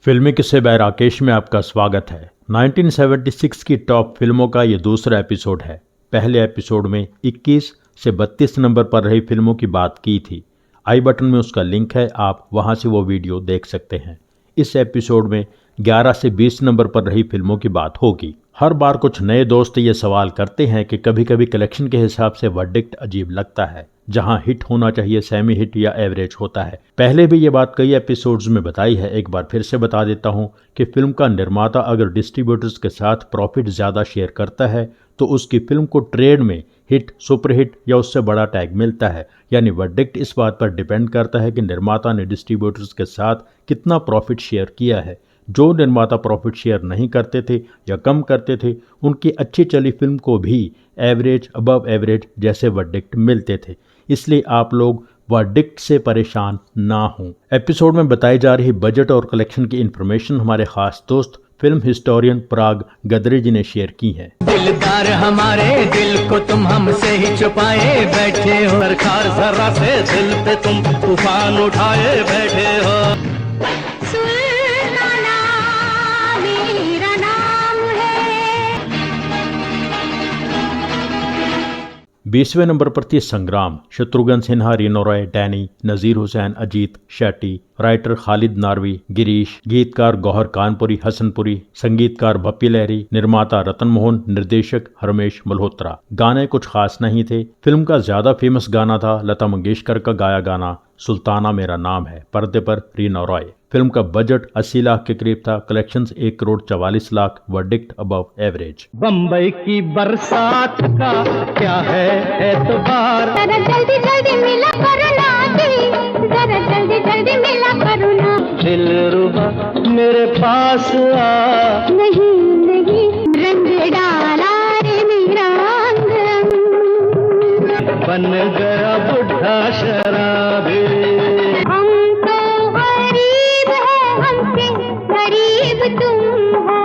फिल्मी किस्से बाय राकेश में आपका स्वागत है। 1976 की टॉप फिल्मों का ये दूसरा एपिसोड है। पहले एपिसोड में 21 से 32 नंबर पर रही फिल्मों की बात की थी। आई बटन में उसका लिंक है, आप वहां से वो वीडियो देख सकते हैं। इस एपिसोड में 11 से 20 नंबर पर रही फिल्मों की बात होगी। हर बार कुछ नए दोस्त ये सवाल करते हैं कि कभी कभी कलेक्शन के हिसाब से वर्डिक्ट अजीब लगता है। जहां हिट होना चाहिए सेमी हिट या एवरेज होता है। पहले भी ये बात कई एपिसोड्स में बताई है, एक बार फिर से बता देता हूं कि फिल्म का निर्माता अगर डिस्ट्रीब्यूटर्स के साथ प्रॉफिट ज्यादा शेयर करता है तो उसकी फिल्म को ट्रेड में हिट, सुपरहिट या उससे बड़ा टैग मिलता है। यानी वर्डिक्ट इस बात पर डिपेंड करता है कि निर्माता ने डिस्ट्रीब्यूटर्स के साथ कितना प्रॉफिट शेयर किया है। जो निर्माता प्रॉफिट शेयर नहीं करते थे या कम करते थे, उनकी अच्छी चली फिल्म को भी एवरेज, अबव एवरेज जैसे वर्डिक्ट मिलते थे। इसलिए आप लोग वर्डिक्ट से परेशान ना हों। एपिसोड में बताई जा रही बजट और कलेक्शन की इंफॉर्मेशन हमारे खास दोस्त फिल्म हिस्टोरियन पराग गदरे जी ने शेयर की है। दिलदार हमारे दिल को तुम हमसे ही छुपाए बैठे हो, सरकार जरा से दिल पे तुम तूफान उठाए बैठे हो। 20वें नंबर पर थी संग्राम। Shatrughan Sinha, Reno Roy, Danny, Nazir Hussain, Ajit Shetty, writer Khalid नारवी, Girish, गीतकार गौहर कानपुरी, हसनपुरी, संगीतकार भप्पी लहरी, निर्माता रतन मोहन, निर्देशक हरमेश मल्होत्रा। गाने कुछ खास नहीं थे। फिल्म का ज्यादा फेमस गाना था लता मंगेशकर का गाया गाना सुल्ताना मेरा नाम है, पर्दे पर रीनो रॉय। फिल्म का बजट 80 लाख के करीब था। Collections 1 crore 44 lakh, verdict above average. Bombay की बरसात का क्या है एतबार, जरा जल्दी जल्दी मिला करुणा दी, जरा जल्दी जल्दी मिला करुणा। दिलरुबा मेरे पास आ, नहीं नहीं रंग डाला रे मेरा अंग, बन गया बुढ़ा शराबी। हम तो गरीब है, हमसे गरीब तुम हो।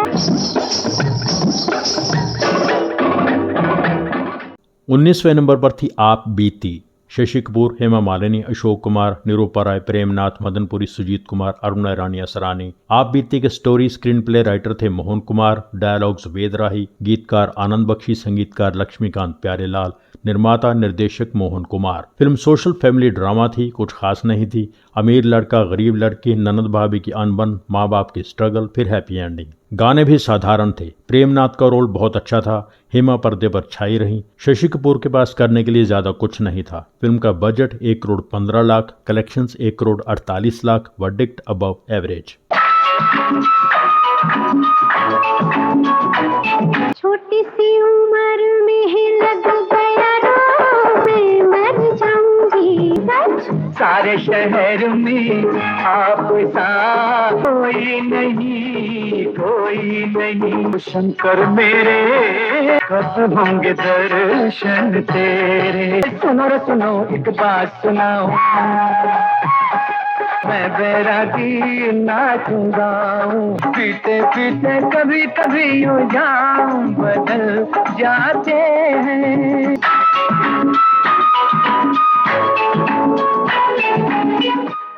19वें नंबर पर थी आप बीती। शशि कपूर, हेमा मालिनी, अशोक कुमार, निरूपा राय, प्रेमनाथ, मदनपुरी, सुजीत कुमार, अरुणा रानी असरानी। आप बीती के स्टोरी स्क्रीन प्ले राइटर थे मोहन कुमार, डायलॉग्स वेद राही, गीतकार आनंद बख्शी, संगीतकार लक्ष्मीकांत प्यारेलाल, निर्माता निर्देशक Mohan Kumar. Film social family drama थी, कुछ खास नहीं थी। अमीर लड़का, गरीब लड़की, ननद भाभी की अनबन, माँ बाप की स्ट्रगल, फिर हैप्पी एंडिंग। गाने भी साधारण थे। प्रेमनाथ का रोल बहुत अच्छा था। हेमा पर्दे पर छाई रही। शशि कपूर के पास करने के लिए ज्यादा कुछ नहीं था। फिल्म का budget 1 crore 15 lakh, collections 1 crore 48 lakh, verdict above average. छोटी सी उम्र में ही लग गया रो, मैं मर जाऊंगी सच। सारे शहर में आप सा कोई नहीं, कोई नहीं। शंकर मेरे कब होंगे दर्शन तेरे। सुनो रे सुनो, एक बात सुनाओ, मैं बैरागी नाचूंगा, पीते पीते कभी कभी यूं जाम बदल जाते हैं।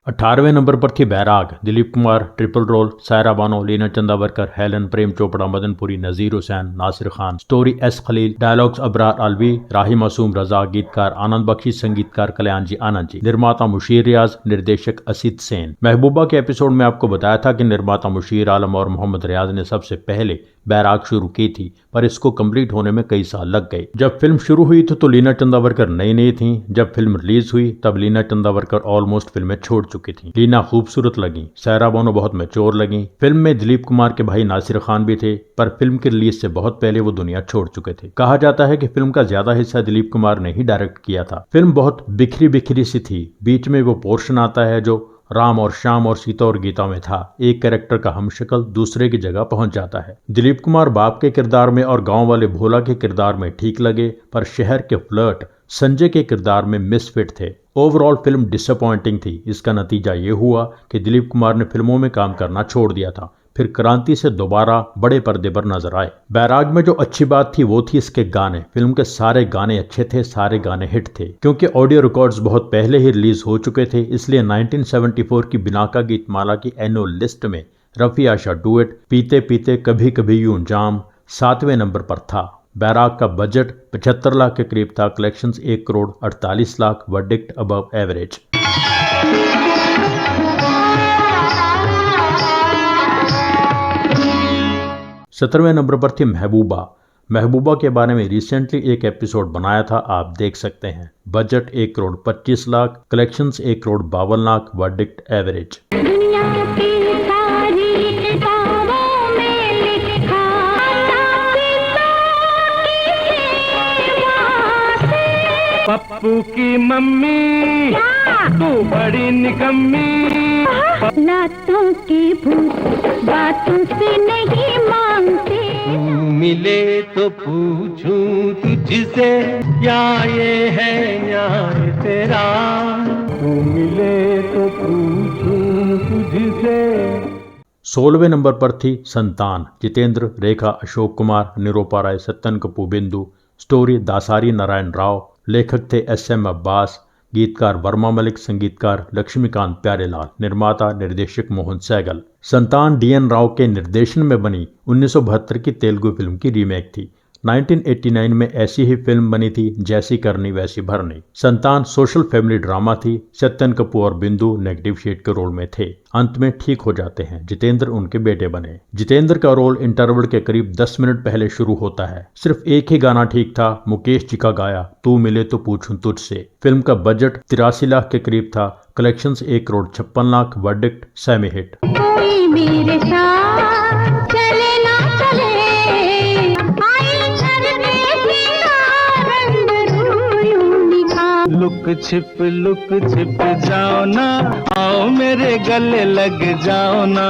18वें नंबर पर थी Bairaag. Dilip Kumar, triple role, Saira Banu, Leena Chandavarkar, Helen, Prem Chopra, Madanpuri, Nazir Hussain, Nasir Khan. Story S Khalil, dialogues Abrar Alvi, Rahi Masoom Raza, गीतकार आनंद बख्शी, संगीतकार कल्याण जी आनंद जी, निर्माता मुशीर रियाज, निर्देशक असित सेन। महबूबा के एपिसोड में आपको बताया था कि निर्माता मुशीर आलम और मोहम्मद रियाज ने सबसे पहले बैराग शुरू की थी, पर इसको कंप्लीट होने में कई साल लग गए। जब फिल्म शुरू हुई तो लीना चंदावरकर नई नई थी। जब फिल्म रिलीज हुई तब लीना चंदावरकर ऑलमोस्ट फिल्में छोड़ चुकी थी। लीना खूबसूरत लगी, सायरा बानो बहुत मैच्योर लगी। फिल्म में दिलीप कुमार के भाई नासिर खान भी थे, पर फिल्म की रिलीज से बहुत पहले वो दुनिया छोड़ चुके थे। कहा जाता है कि फिल्म का ज्यादा हिस्सा दिलीप कुमार ने ही डायरेक्ट किया था। फिल्म बहुत बिखरी बिखरी सी थी। बीच में वो पोर्शन आता है जो राम और श्याम और सीता और गीता में था। एक कैरेक्टर का हमशक्ल दूसरे की जगह पहुंच जाता है। दिलीप कुमार बाप के किरदार में और गांव वाले भोला के किरदार में ठीक लगे, पर शहर के फ्लर्ट संजय के किरदार में मिसफिट थे। ओवरऑल फिल्म डिसअपॉइंटिंग थी। इसका नतीजा ये हुआ कि दिलीप कुमार ने फिल्मों में काम करना छोड़ दिया था, फिर क्रांति से दोबारा बड़े पर्दे पर नजर आए। बैराग में जो अच्छी बात थी वो थी इसके गाने। फिल्म के सारे गाने अच्छे थे, सारे गाने हिट थे। क्योंकि ऑडियो रिकॉर्ड्स बहुत पहले ही रिलीज हो चुके थे, इसलिए 1974 की बिनाका गीतमाला की एनुअल लिस्ट में रफ़ी आशा डुएट पीते पीते कभी कभी यूं जाम 7वें नंबर पर था। बैराग का बजट 75 लाख के करीब था, collections 1 crore 48 lakh, verdict above average. सत्रहवें नंबर पर थी महबूबा। महबूबा के बारे में रिसेंटली एक एपिसोड बनाया था, आप देख सकते हैं। Budget 1 crore 25 lakh, collections 1 crore 52 lakh, verdict average. दुनिया की सारी किताबों में लिखा पप्पू की मम्मी तू बड़ी निकम्मी। लातों की भूत बातों से नहीं मांगते। तू मिले तो पूछूं तुझसे या ये है न्याय तेरा। तू मिले तो पूछूं तुझसे। 16वें नंबर पर थी संतान। जितेंद्र, रेखा, अशोक कुमार, निरूपा राय, सत्यन कपूर बिंदु। स्टोरी दासारी नारायण राव, लेखक थे SM अब्बास, गीतकार वर्मा मलिक, संगीतकार लक्ष्मीकांत प्यारेलाल, निर्माता निर्देशक मोहन सहगल। संतान DN राव के निर्देशन में बनी 1972 की तेलुगु फिल्म की रीमेक थी। 1989 में ऐसी ही फिल्म बनी थी, जैसी करनी वैसी भरनी। संतान सोशल फैमिली ड्रामा थी। सत्यन कपूर और बिंदु नेगेटिव शेड के रोल में थे। अंत में ठीक हो जाते हैं। जितेंद्र उनके बेटे बने। जितेंद्र का रोल इंटरवल के करीब 10 मिनट पहले शुरू होता है। सिर्फ एक ही गाना ठीक था, मुकेश जी का गाया, तू मिले तो पूछूं तुझसे। फिल्म का बजट 83 लाख के करीब था, collections 1 crore 56 lakh, verdict semi hit. कोई मेरे साथ चले ना चले, आई करने की रंग यूं लिखा। लुक छिप जाओ ना, आओ मेरे गले लग जाओ ना।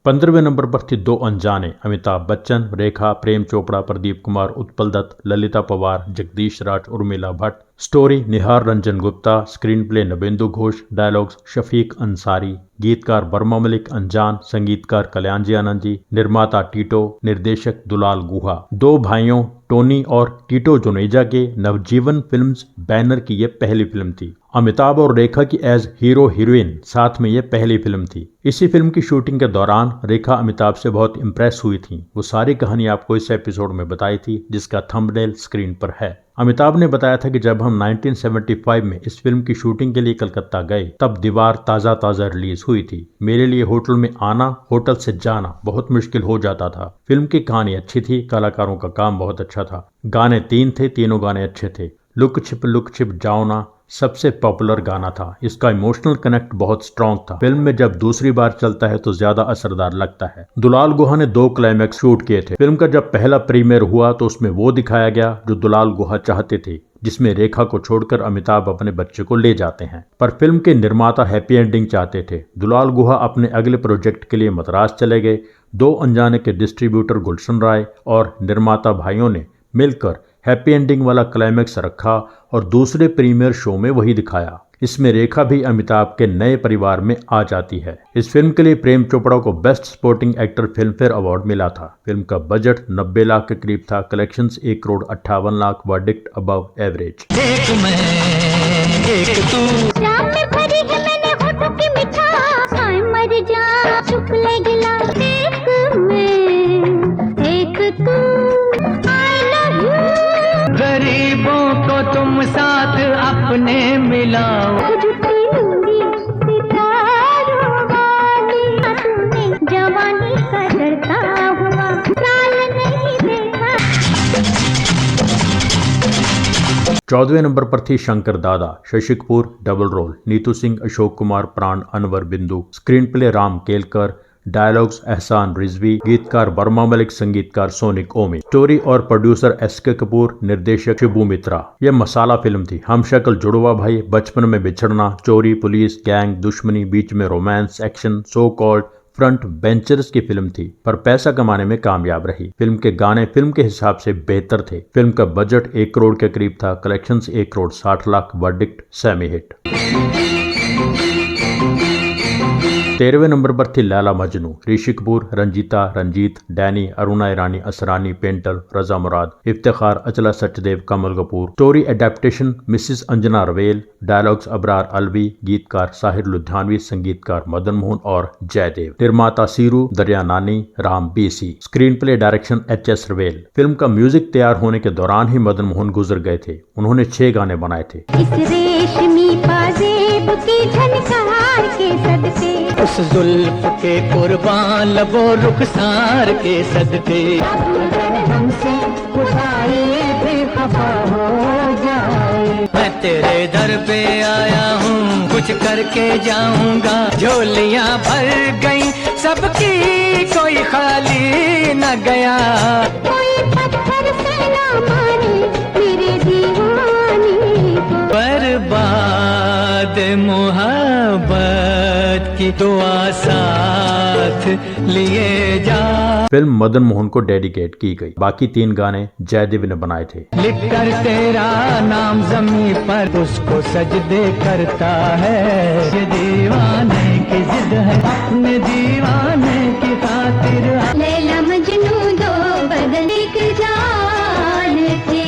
15वें नंबर पर थी Do Anjaane. Amitabh Bachchan, Rekha, Prem Chopra, Pradeep Kumar, Utpal Dutt, Lalita Pawar, Jagdish Rath, Urmila Bhatt. Story Nihar Ranjan Gupta, screenplay Nabendu Ghosh, dialogues Shafiq Ansari, गीतकार वर्मा मलिक अनजान, संगीतकार कल्याण जी आनंद जी, निर्माता टीटो, निर्देशक दुलाल गुहा। दो भाइयों टोनी और टीटो जुनेजा के नवजीवन फिल्म्स बैनर की यह पहली फिल्म थी। अमिताभ और रेखा की एज हीरो हीरोइन साथ में यह पहली फिल्म थी। इसी फिल्म की शूटिंग के दौरान रेखा अमिताभ से बहुत इंप्रेस हुई थी। वो सारी कहानी आपको इस एपिसोड में बताई थी, जिसका थंबनेल स्क्रीन पर है। अमिताभ ने बताया था कि जब हम 1975 में इस फिल्म की शूटिंग के लिए कलकत्ता गए, तब दीवार ताज़ा रिलीज हुई थी। मेरे लिए होटल में आना, होटल से जाना बहुत मुश्किल हो जाता था। फिल्म की कहानी अच्छी थी, कलाकारों का काम बहुत अच्छा था। गाने 3 थे, तीनों गाने अच्छे थे। लुक छिप जाओ ना सबसे पॉपुलर गाना था। इसका इमोशनल कनेक्ट बहुत स्ट्रॉन्ग था। फिल्म में जब दूसरी बार चलता है तो ज्यादा असरदार लगता है। दुलाल गुहा ने 2 क्लाइमैक्स शूट किए थे। फिल्म का जब पहला प्रीमियर हुआ तो उसमें वो दिखाया गया जो दुलाल गुहा चाहते थे, जिसमें रेखा को छोड़कर अमिताभ अपने बच्चे को ले जाते हैं। पर फिल्म के निर्माता हैप्पी एंडिंग चाहते थे। दुलाल गुहा अपने अगले प्रोजेक्ट के लिए मद्रास चले गए। दो अनजाने के डिस्ट्रीब्यूटर गुलशन राय और निर्माता भाइयों ने मिलकर हैप्पी एंडिंग वाला क्लाइमैक्स रखा और दूसरे प्रीमियर शो में वही दिखाया। इसमें रेखा भी अमिताभ के नए परिवार में आ जाती है। इस फिल्म के लिए प्रेम चोपड़ा को best supporting actor film fair award मिला था। फिल्म का बजट 90 लाख के करीब था, collections 1 crore 58 lakh, verdict above average. एक मैं एक तू, शाम में भरी है मैंने होठों की मिठास, हाय मर जा चुप ले गिला। एक मैं एक तू, आई लव यू। गरीबों को तुम साथ अपने मिलाओ। जवानी का डरता हुआ साल नहीं देखा। 14वें नंबर पर थी शंकर दादा। शशि कपूर डबल रोल, नीतू सिंह, अशोक कुमार, प्राण, अनवर बिंदु। Screen play Ram Kelkar, dialogues एहसान रिजवी, गीतकार वर्मा मलिक, संगीतकार सोनिक ओमी। स्टोरी और प्रोड्यूसर SK कपूर, निर्देशक शिबू मित्रा। यह मसाला फिल्म थी। हम शक्ल जुड़वा भाई, बचपन में बिछड़ना, चोरी, पुलिस, गैंग, दुश्मनी, बीच में romance, action, so called front benchers की फिल्म थी, पर पैसा कमाने में कामयाब रही। फिल्म के गाने फिल्म के हिसाब से बेहतर थे। फिल्म का बजट 1 करोड़ के करीब था, collections 1 crore 60 lakh, verdict semi hit. 13वें नंबर पर थी Laila Majnu, Rishi Kapoor, Ranjeeta, Ranjeet, Danny, Aruna Irani, Asrani, Paintal, Raza Murad, Iftikhar, Achala Sachdev, Kamal Kapoor. Story adaptation Mrs Anjana Rawail, dialogues Abrar Alvi, गीतकार साहिर लुधियानवी, संगीतकार मदन मोहन और जयदेव। निर्माता सीरू, दरिया नानी, Ram BC. Screen play direction HS. रवेल। फिल्म का म्यूजिक तैयार होने के दौरान ही मदन मोहन गुजर गए थे। उन्होंने 6 गाने बनाए थे। इस रेशमी पाजेब की झनकार के सदके, उस जुल्फ के कुर्बान लबो रुखसार के सदके, हमसे खुदाई बेखफा हो जाए। मैं तेरे दर पे आया हूँ, कुछ करके जाऊंगा। झोलियाँ भर गई सबकी, कोई खाली न गया। कोई पत्थर से ना मारे मेरे दीवाने को, बर्बाद मोहब्बत की दुआ साथ लिए जा। फिल्म मदन मोहन को डेडिकेट की गई। बाकी 3 गाने जयदेव ने बनाए थे। लिख कर तेरा नाम जमी पर उसको सजदे करता है। ये दीवाने की जिद है, अपने दीवाने की खातिर। लैला मजनू दो बदल एक जान थे।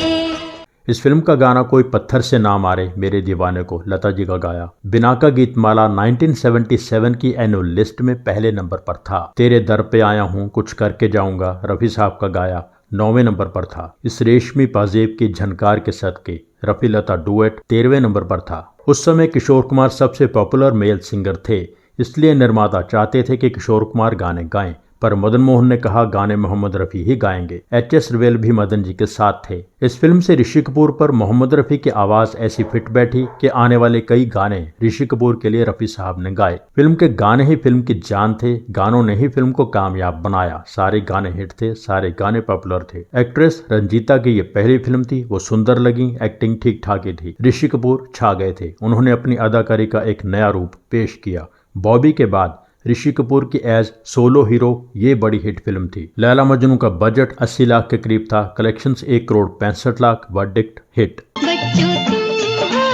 इस फिल्म का गाना कोई पत्थर से ना मारे मेरे दीवाने को लता जी का गाया। बिना का गीतमाला 1977 की एनुअल लिस्ट में पहले नंबर पर था। तेरे दर पे आया हूँ, कुछ करके जाऊंगा, रफी साहब का गाया 9वें नंबर पर था। इस रेशमी पाजेब की झनकार के सदके, रफी लता डुएट 13वें नंबर पर था। उस समय किशोर कुमार सबसे पॉपुलर मेल सिंगर थे, इसलिए निर्माता चाहते थे कि किशोर कुमार गाने गाएं, पर मदन मोहन ने कहा गाने मोहम्मद रफ़ी ही गाएंगे। एच.एस. रवेल भी मदन जी के साथ थे। इस फिल्म से ऋषि कपूर पर मोहम्मद रफ़ी की आवाज ऐसी फिट बैठी कि आने वाले कई गाने ऋषि कपूर के लिए रफ़ी साहब ने गाए। फिल्म के गाने ही फिल्म की जान थे, गानों ने ही फिल्म को कामयाब बनाया। सारे गाने हिट थे, सारे गाने पॉपुलर थे। एक्ट्रेस रंजीता की ये पहली फिल्म थी, वो सुंदर लगी, एक्टिंग ठीक ठाक ही थी। ऋषि कपूर छा गए थे, उन्होंने अपनी अदाकारी का एक नया रूप पेश किया। बॉबी के बाद ऋषि कपूर की एज सोलो हीरो ये बड़ी हिट फिल्म थी। लैला मजनू का बजट 80 लाख के करीब था, collections 1 crore 65 lakh, verdict hit. बच्चों तुम हो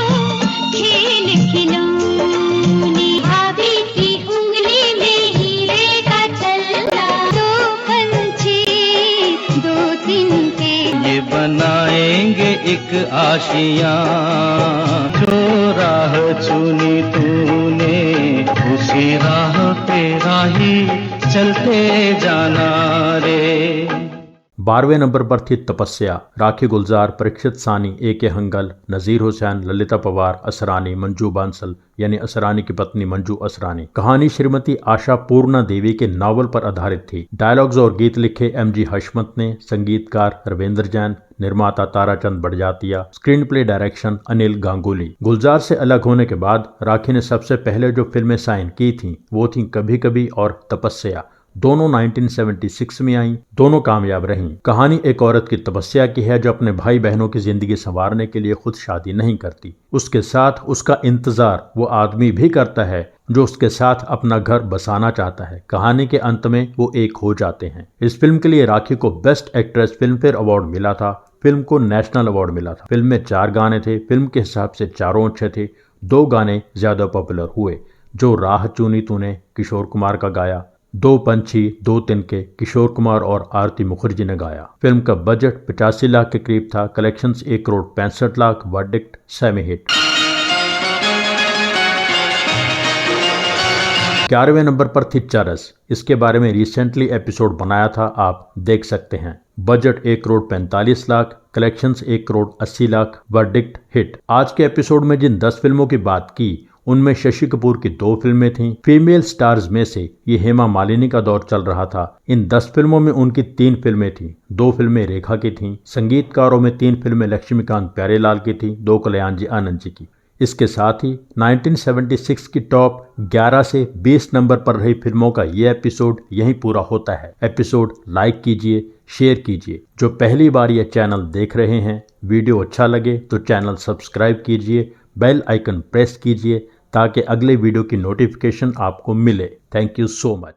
खेल खिलौने, भाभी की उंगली में हीरे का छल्ला, 2 पंछी 2 तिनके, ये बनाएंगे एक आशियाँ। जो राह चुनी तूने, उसी राह पे राही चलते जाना रे। 12वें नंबर पर थी तपस्या, राखी गुलजार, परीक्षित सानी, ए.के. हंगल, नजीर हुसैन, ललिता पवार, असरानी, मंजू बांसल यानी असरानी की पत्नी मंजू असरानी। कहानी श्रीमती आशा पूर्णा देवी के नावल पर आधारित थी। डायलॉग्स और गीत लिखे एम.जी. हशमत ने, संगीतकार रविंद्र जैन, निर्माता Tarachand Barjatya, screenplay direction Anil Ganguly. Gulzar से अलग होने के बाद राखी ने सबसे पहले जो फिल्में साइन की थीं वो थीं कभी कभी और तपस्या। दोनों 1976 में आईं, दोनों कामयाब रहीं। कहानी एक औरत की तपस्या की है जो अपने भाई बहनों की जिंदगी संवारने के लिए खुद शादी नहीं करती। उसके साथ उसका इंतजार वो आदमी भी करता है जो उसके साथ अपना घर बसाना चाहता है। कहानी के अंत में वो एक हो जाते हैं। इस फिल्म के लिए राखी को best actress film fair award मिला था। फिल्म को नेशनल अवार्ड मिला था। फिल्म में 4 गाने थे। फिल्म के हिसाब से चारों अच्छे थे। 2 गाने ज्यादा पॉपुलर हुए। जो राह चुनी तूने किशोर कुमार का गाया, 2 पंछी 2 तिनके किशोर कुमार और आरती मुखर्जी ने गाया। फिल्म का बजट 85 लाख के करीब था, collections 1 crore 65 lakh, verdict semi hit. 11वें नंबर पर थी चरस। इसके बारे में रिसेंटली एपिसोड बनाया था, आप देख सकते हैं। Budget 1 crore 45 lakh, collections 1 crore 80 lakh, verdict hit. आज के एपिसोड में जिन 10 फिल्मों की बात की उनमें शशि कपूर की 2 फिल्में थीं। फीमेल स्टार्स में से ये हेमा मालिनी का दौर चल रहा था। इन 10 फिल्मों में उनकी 3 फिल्में थीं। 2 फिल्में रेखा की थीं। संगीतकारों में 3 फिल्में लक्ष्मीकांत प्यारेलाल की थीं, 2 कल्याण जी आनंद जी की। इसके साथ ही 1976 की टॉप 11 से 20 नंबर पर रही फिल्मों का ये एपिसोड यहीं पूरा होता है। एपिसोड लाइक कीजिए, शेयर कीजिए। जो पहली बार ये चैनल देख रहे हैं, वीडियो अच्छा लगे तो चैनल सब्सक्राइब कीजिए, बेल आइकन प्रेस कीजिए ताकि अगले वीडियो की नोटिफिकेशन आपको मिले। Thank you so much.